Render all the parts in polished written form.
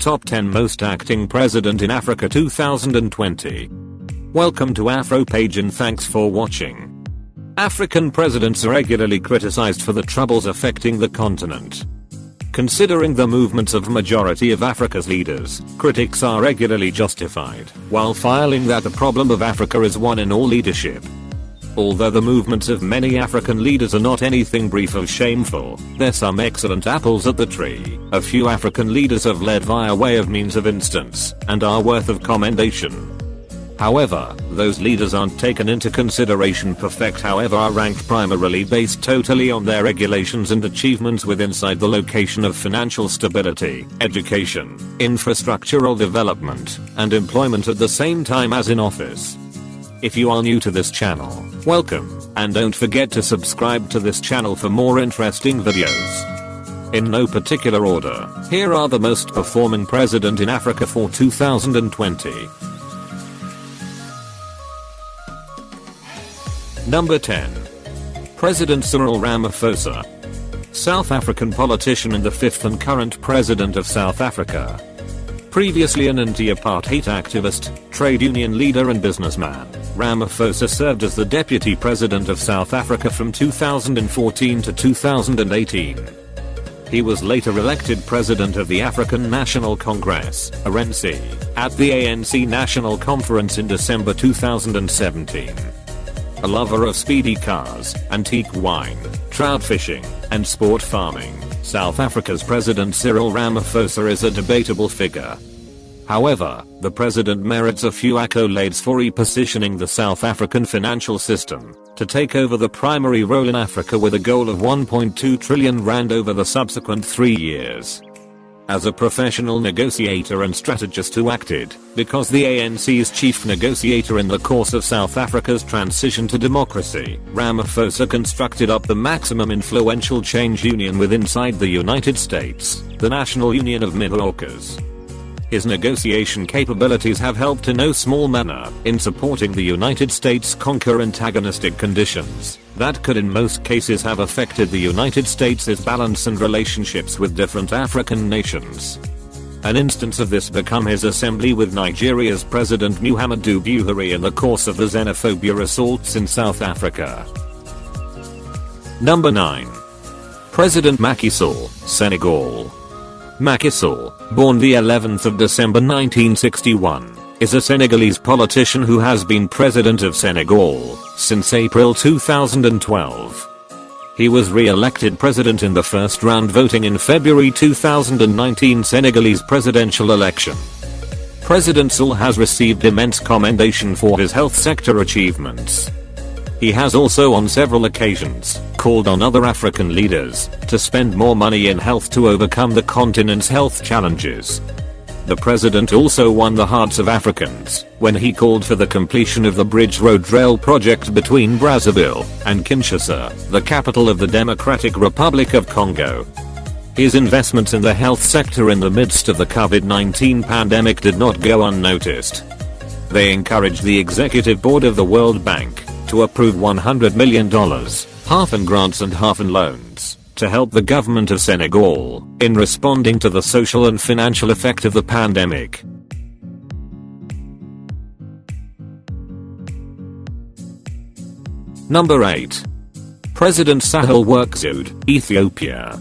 Top 10 Most Acting President in Africa 2020. Welcome to AfroPage and thanks for watching. African presidents are regularly criticized for the troubles affecting the continent. Considering the movements of majority of Africa's leaders, critics are regularly justified, while filing that the problem of Africa is one in all leadership. Although the movements of many African leaders are not anything brief of shameful, there's some excellent apples at the tree. A few African leaders have led via way of means of instance, and are worth of commendation. However, those leaders aren't taken into consideration perfect, however are ranked primarily based totally on their regulations and achievements with inside the location of financial stability, education, infrastructural development, and employment at the same time as in office. If you are new to this channel, welcome, and don't forget to subscribe to this channel for more interesting videos. In no particular order, here are the most performing president in Africa for 2020. Number 10. President Cyril Ramaphosa. South African politician and the 5th and current president of South Africa. Previously an anti-apartheid activist, trade union leader and businessman, Ramaphosa served as the deputy president of South Africa from 2014 to 2018. He was later elected president of the African National Congress, RNC, at the ANC National Conference in December 2017. A lover of speedy cars, antique wine, trout fishing, and sport farming, South Africa's President Cyril Ramaphosa is a debatable figure. However, the president merits a few accolades for repositioning the South African financial system to take over the primary role in Africa with a goal of 1.2 trillion rand over the subsequent 3 years. As a professional negotiator and strategist who acted, because the ANC's chief negotiator in the course of South Africa's transition to democracy, Ramaphosa constructed up the maximum influential change union with inside the United States, the National Union of Midwalkers. His negotiation capabilities have helped in no small manner in supporting the United States conquer antagonistic conditions that could in most cases have affected the United States' balance and relationships with different African nations. An instance of this became his assembly with Nigeria's President Muhammadu Buhari in the course of the xenophobia assaults in South Africa. Number 9. President Macky Sall, Senegal. Macky Sall, born the 11th of December 1961, is a Senegalese politician who has been president of Senegal since April 2012. He was re-elected president in the first round voting in February 2019 Senegalese presidential election. President Sall has received immense commendation for his health sector achievements. He has also on several occasions called on other African leaders to spend more money in health to overcome the continent's health challenges. The president also won the hearts of Africans when he called for the completion of the Bridge Road Rail project between Brazzaville and Kinshasa, the capital of the Democratic Republic of Congo. His investments in the health sector in the midst of the COVID-19 pandemic did not go unnoticed. They encouraged the executive board of the World Bank to approve $100 million, half in grants and half in loans, to help the government of Senegal in responding to the social and financial effect of the pandemic. Number 8. President Sahle-Work Zewde, Ethiopia.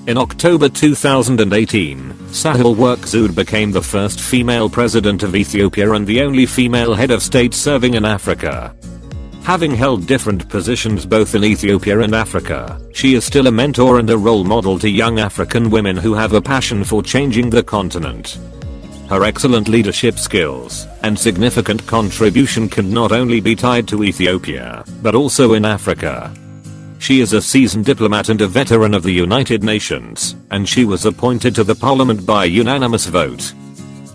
In October 2018, Sahle-Work Zewde became the first female president of Ethiopia and the only female head of state serving in Africa. Having held different positions both in Ethiopia and Africa, she is still a mentor and a role model to young African women who have a passion for changing the continent. Her excellent leadership skills and significant contribution can not only be tied to Ethiopia, but also in Africa. She is a seasoned diplomat and a veteran of the United Nations, and she was appointed to the parliament by unanimous vote.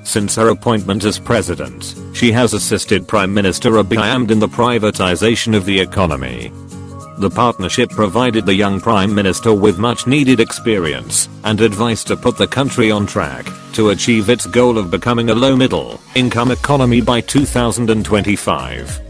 Since her appointment as president, she has assisted Prime Minister Abiy Ahmed in the privatization of the economy. The partnership provided the young Prime Minister with much needed experience and advice to put the country on track to achieve its goal of becoming a low middle income economy by 2025.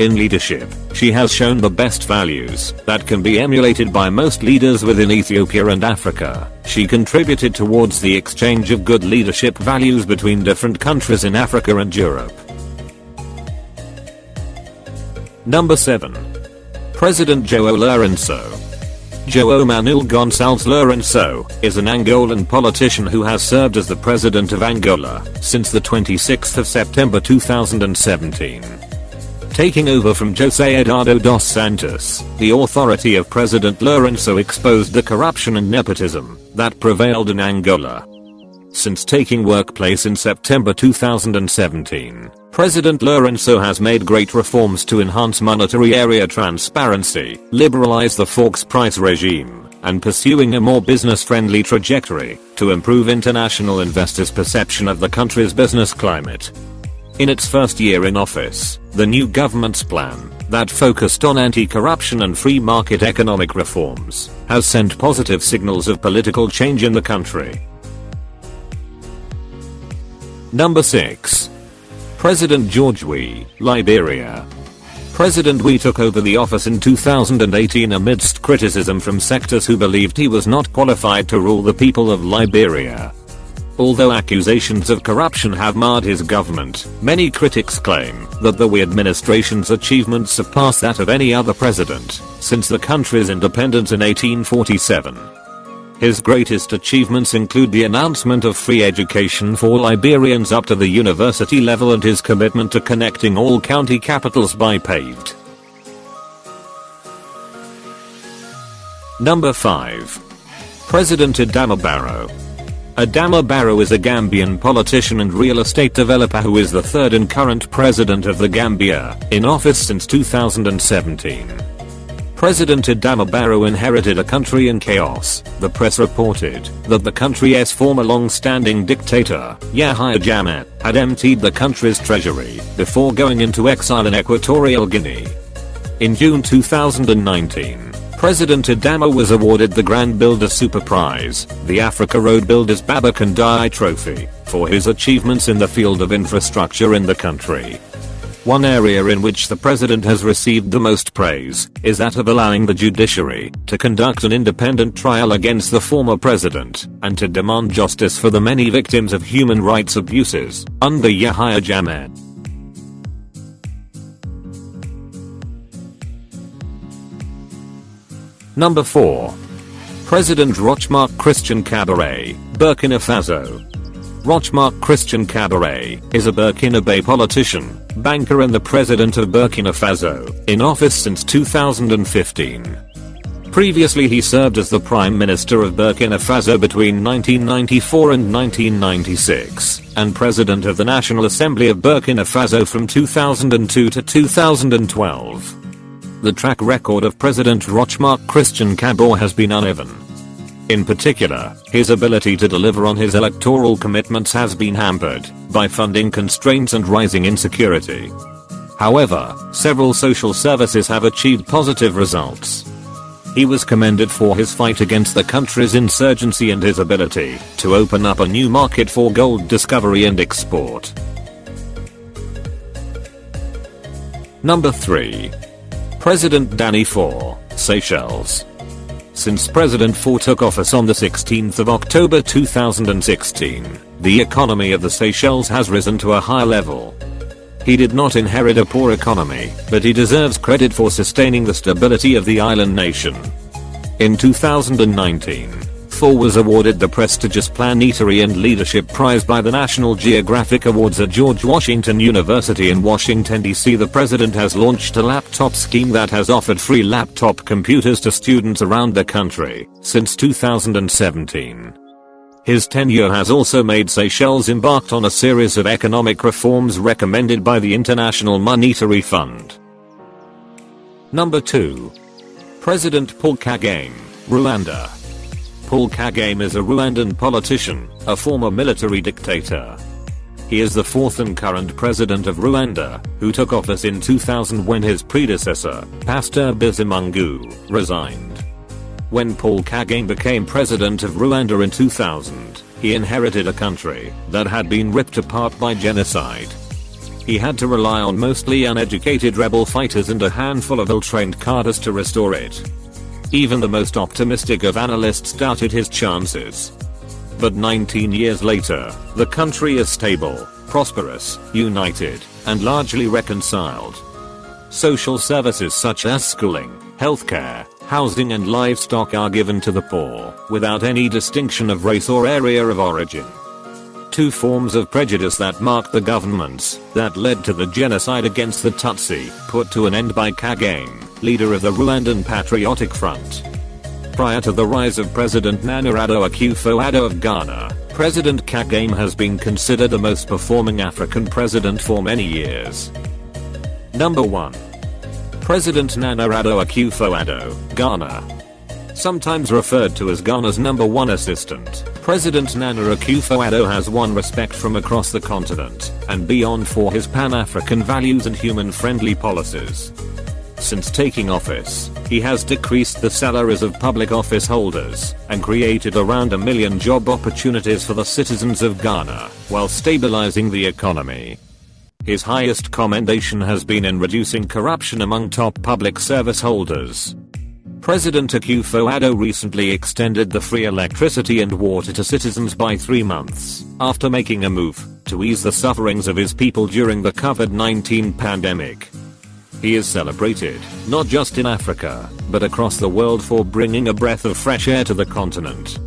In leadership, she has shown the best values that can be emulated by most leaders within Ethiopia and Africa. She contributed towards the exchange of good leadership values between different countries in Africa and Europe. Number 7. President João Lourenço. João Manuel Gonçalves Lourenço is an Angolan politician who has served as the president of Angola since the 26th of September 2017. Taking over from José Eduardo dos Santos, the authority of President Lourenço exposed the corruption and nepotism that prevailed in Angola. Since taking workplace in September 2017, President Lourenço has made great reforms to enhance monetary area transparency, liberalize the Forex price regime, and pursuing a more business-friendly trajectory to improve international investors' perception of the country's business climate. In its first year in office, the new government's plan, that focused on anti-corruption and free market economic reforms, has sent positive signals of political change in the country. Number 6. President George Weah, Liberia. President Weah took over the office in 2018 amidst criticism from sectors who believed he was not qualified to rule the people of Liberia. Although accusations of corruption have marred his government, many critics claim that the Weah administration's achievements surpass that of any other president since the country's independence in 1847. His greatest achievements include the announcement of free education for Liberians up to the university level and his commitment to connecting all county capitals by paved. Number 5. President Adama Barrow. Adama Barrow is a Gambian politician and real estate developer who is the third and current president of the Gambia, in office since 2017. President Adama Barrow inherited a country in chaos. The press reported that the country's former long-standing dictator, Yahya Jammeh, had emptied the country's treasury before going into exile in Equatorial Guinea. In June 2019, President Adama was awarded the Grand Builder Super Prize, the Africa Road Builders Babakandai Trophy, for his achievements in the field of infrastructure in the country. One area in which the president has received the most praise is that of allowing the judiciary to conduct an independent trial against the former president and to demand justice for the many victims of human rights abuses under Yahya Jammeh. Number 4. President Rochmark Christian Kabore, Burkina Faso. Rochmark Christian Kabore is a Burkinabe politician, banker and the president of Burkina Faso, in office since 2015. Previously he served as the Prime Minister of Burkina Faso between 1994 and 1996, and President of the National Assembly of Burkina Faso from 2002 to 2012. The track record of President Rochmark Christian Kabore has been uneven. In particular, his ability to deliver on his electoral commitments has been hampered by funding constraints and rising insecurity. However, several social services have achieved positive results. He was commended for his fight against the country's insurgency and his ability to open up a new market for gold discovery and export. Number 3. President Danny Faure, Seychelles. Since President Faure took office on the 16th of October 2016, the economy of the Seychelles has risen to a high level. He did not inherit a poor economy, but he deserves credit for sustaining the stability of the island nation. In 2019, Faure was awarded the prestigious Planetary and Leadership Prize by the National Geographic Awards at George Washington University in Washington, D.C. The president has launched a laptop scheme that has offered free laptop computers to students around the country since 2017. His tenure has also made Seychelles embarked on a series of economic reforms recommended by the International Monetary Fund. Number 2. President Paul Kagame, Rwanda. Paul Kagame is a Rwandan politician, a former military dictator. He is the fourth and current president of Rwanda, who took office in 2000 when his predecessor, Pastor Bizimungu, resigned. When Paul Kagame became president of Rwanda in 2000, he inherited a country that had been ripped apart by genocide. He had to rely on mostly uneducated rebel fighters and a handful of ill-trained cadres to restore it. Even the most optimistic of analysts doubted his chances. But 19 years later, the country is stable, prosperous, united, and largely reconciled. Social services such as schooling, healthcare, housing and livestock are given to the poor, without any distinction of race or area of origin. Two forms of prejudice that marked the governments that led to the genocide against the Tutsi, put to an end by Kagame, leader of the Rwandan Patriotic Front. Prior to the rise of President Nana Akufo-Addo of Ghana, President Kagame has been considered the most performing African president for many years. Number 1. President Nana Akufo-Addo, Ghana. Sometimes referred to as Ghana's number 1 assistant, President Nana Akufo-Addo has won respect from across the continent and beyond for his Pan-African values and human-friendly policies. Since taking office, he has decreased the salaries of public office holders and created around 1 million job opportunities for the citizens of Ghana while stabilizing the economy. His highest commendation has been in reducing corruption among top public service holders. President Akufo-Addo recently extended the free electricity and water to citizens by 3 months, after making a move to ease the sufferings of his people during the COVID-19 pandemic. He is celebrated, not just in Africa, but across the world for bringing a breath of fresh air to the continent.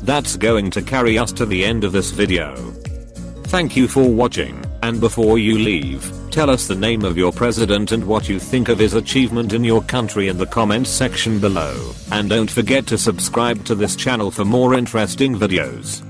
That's going to carry us to the end of this video. Thank you for watching, and before you leave, tell us the name of your president and what you think of his achievement in your country in the comments section below, and don't forget to subscribe to this channel for more interesting videos.